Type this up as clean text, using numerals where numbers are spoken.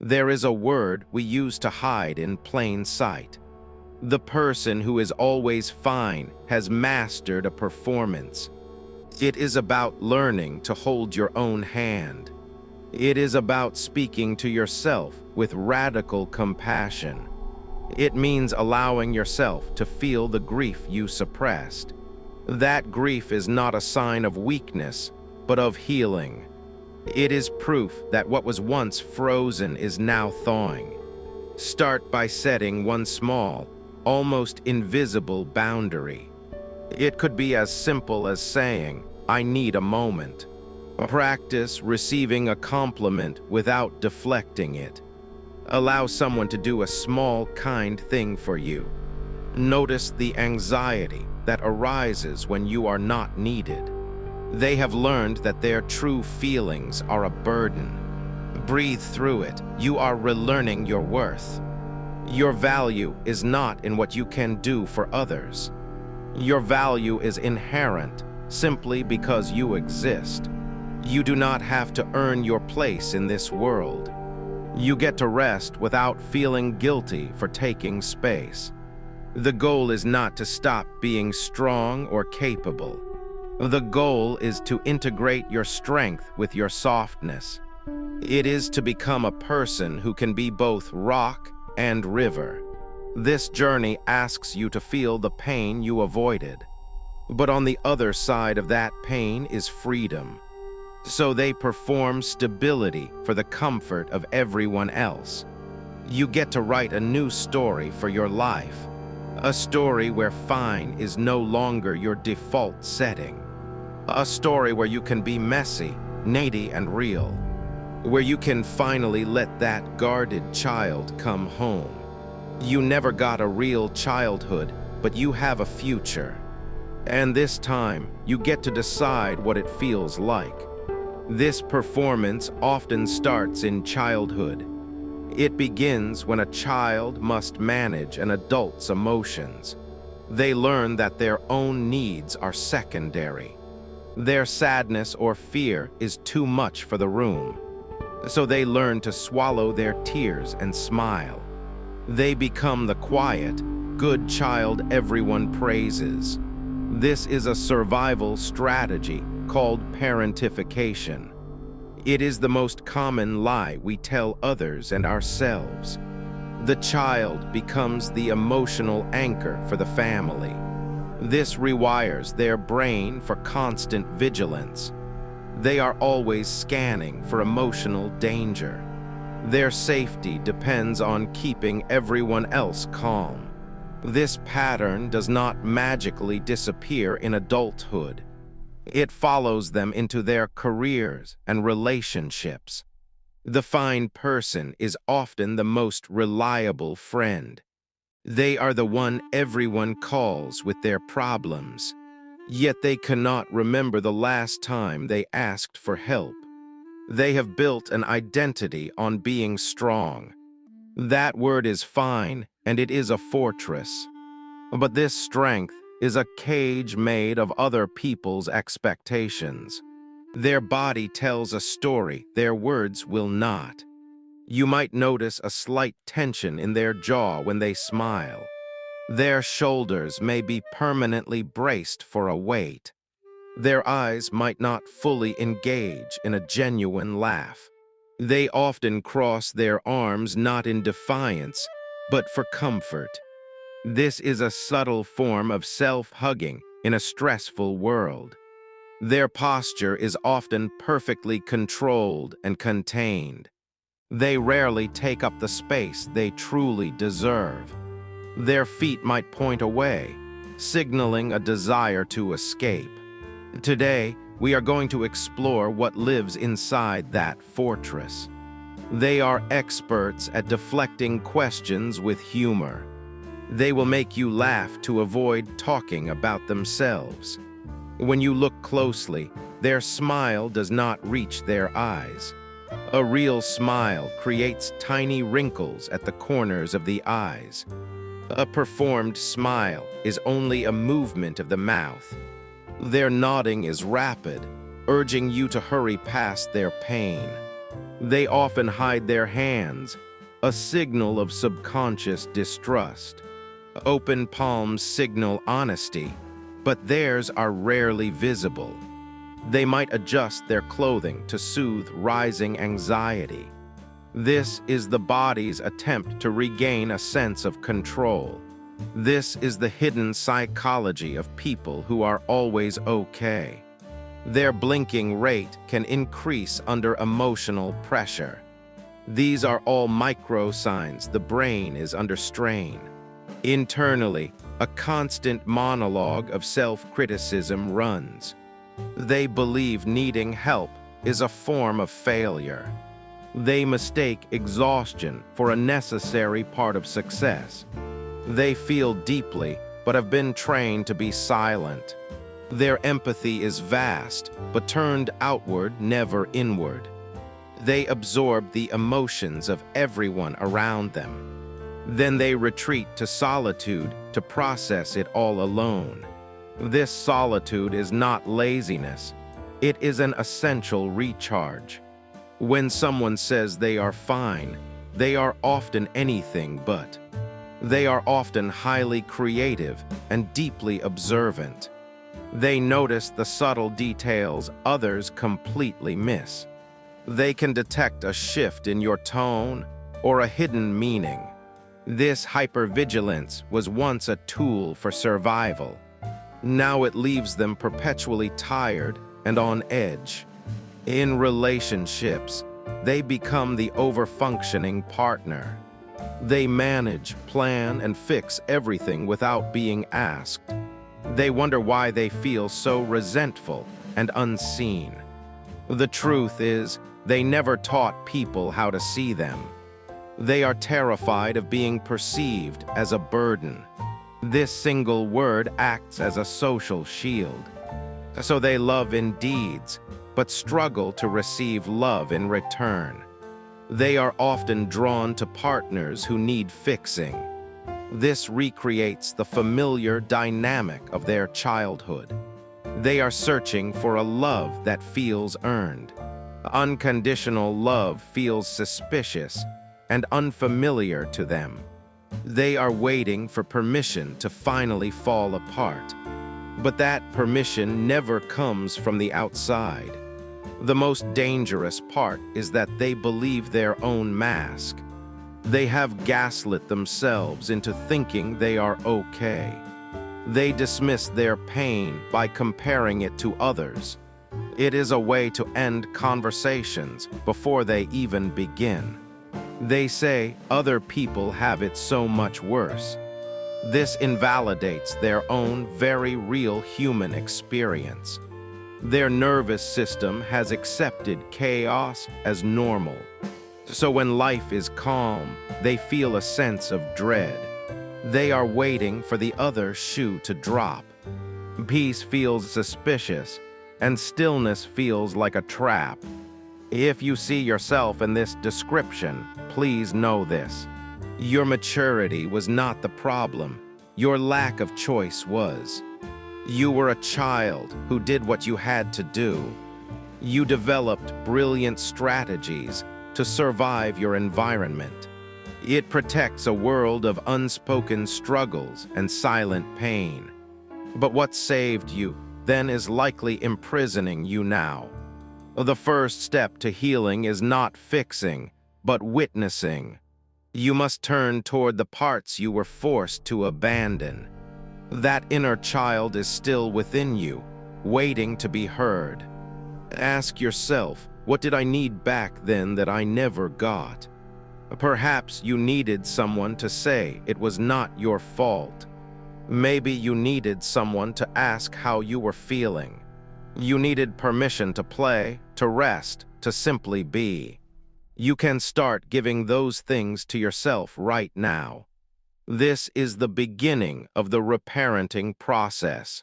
There is a word we use to hide in plain sight. The person who is always fine has mastered a performance. It is about learning to hold your own hand. It is about speaking to yourself with radical compassion. It means allowing yourself to feel the grief you suppressed. That grief is not a sign of weakness, but of healing. It is proof that what was once frozen is now thawing. Start by setting one small, almost invisible boundary. It could be as simple as saying, "I need a moment." Practice receiving a compliment without deflecting it. Allow someone to do a small, kind thing for you. Notice the anxiety that arises when you are not needed. They have learned that their true feelings are a burden. Breathe through it. You are relearning your worth. Your value is not in what you can do for others. Your value is inherent simply because you exist. You do not have to earn your place in this world. You get to rest without feeling guilty for taking space. The goal is not to stop being strong or capable. The goal is to integrate your strength with your softness. It is to become a person who can be both rock and river. This journey asks you to feel the pain you avoided. But on the other side of that pain is freedom. So they perform stability for the comfort of everyone else. You get to write a new story for your life. A story where fine is no longer your default setting. A story where you can be messy, needy, and real. Where you can finally let that guarded child come home. You never got a real childhood, but you have a future. And this time, you get to decide what it feels like. This performance often starts in childhood. It begins when a child must manage an adult's emotions. They learn that their own needs are secondary. Their sadness or fear is too much for the room. So they learn to swallow their tears and smile. They become the quiet, good child everyone praises. This is a survival strategy called parentification. It is the most common lie we tell others and ourselves. The child becomes the emotional anchor for the family. This rewires their brain for constant vigilance. They are always scanning for emotional danger. Their safety depends on keeping everyone else calm. This pattern does not magically disappear in adulthood. It follows them into their careers and relationships. The fine person is often the most reliable friend. They are the one everyone calls with their problems. Yet they cannot remember the last time they asked for help. They have built an identity on being strong. That word is fine, and it is a fortress. But this strength is a cage made of other people's expectations. Their body tells a story their words will not. You might notice a slight tension in their jaw when they smile. Their shoulders may be permanently braced for a weight. Their eyes might not fully engage in a genuine laugh. They often cross their arms not in defiance, but for comfort. This is a subtle form of self-hugging in a stressful world. Their posture is often perfectly controlled and contained. They rarely take up the space they truly deserve. Their feet might point away, signaling a desire to escape. Today, we are going to explore what lives inside that fortress. They are experts at deflecting questions with humor. They will make you laugh to avoid talking about themselves. When you look closely, their smile does not reach their eyes. A real smile creates tiny wrinkles at the corners of the eyes. A performed smile is only a movement of the mouth. Their nodding is rapid, urging you to hurry past their pain. They often hide their hands, a signal of subconscious distrust. Open palms signal honesty, but theirs are rarely visible. They might adjust their clothing to soothe rising anxiety. This is the body's attempt to regain a sense of control. This is the hidden psychology of people who are always okay. Their blinking rate can increase under emotional pressure. These are all micro signs the brain is under strain. Internally, a constant monologue of self-criticism runs. They believe needing help is a form of failure. They mistake exhaustion for a necessary part of success. They feel deeply, but have been trained to be silent. Their empathy is vast, but turned outward, never inward. They absorb the emotions of everyone around them. Then they retreat to solitude to process it all alone. This solitude is not laziness. It is an essential recharge. When someone says they are fine, they are often anything but. They are often highly creative and deeply observant. They notice the subtle details others completely miss. They can detect a shift in your tone or a hidden meaning. This hypervigilance was once a tool for survival. Now it leaves them perpetually tired and on edge. In relationships, they become the overfunctioning partner. They manage, plan, and fix everything without being asked. They wonder why they feel so resentful and unseen. The truth is, they never taught people how to see them. They are terrified of being perceived as a burden. This single word acts as a social shield. So they love in deeds, but struggle to receive love in return. They are often drawn to partners who need fixing. This recreates the familiar dynamic of their childhood. They are searching for a love that feels earned. Unconditional love feels suspicious and unfamiliar to them. They are waiting for permission to finally fall apart. But that permission never comes from the outside. The most dangerous part is that they believe their own mask. They have gaslit themselves into thinking they are okay. They dismiss their pain by comparing it to others. It is a way to end conversations before they even begin. They say other people have it so much worse. This invalidates their own very real human experience. Their nervous system has accepted chaos as normal. So when life is calm, they feel a sense of dread. They are waiting for the other shoe to drop. Peace feels suspicious, and stillness feels like a trap. If you see yourself in this description, please know this. Your maturity was not the problem. Your lack of choice was. You were a child who did what you had to do. You developed brilliant strategies to survive your environment. It protects a world of unspoken struggles and silent pain. But what saved you then is likely imprisoning you now. The first step to healing is not fixing, but witnessing. You must turn toward the parts you were forced to abandon. That inner child is still within you, waiting to be heard. Ask yourself, what did I need back then that I never got? Perhaps you needed someone to say it was not your fault. Maybe you needed someone to ask how you were feeling. You needed permission to play, to rest, to simply be. You can start giving those things to yourself right now. This is the beginning of the reparenting process.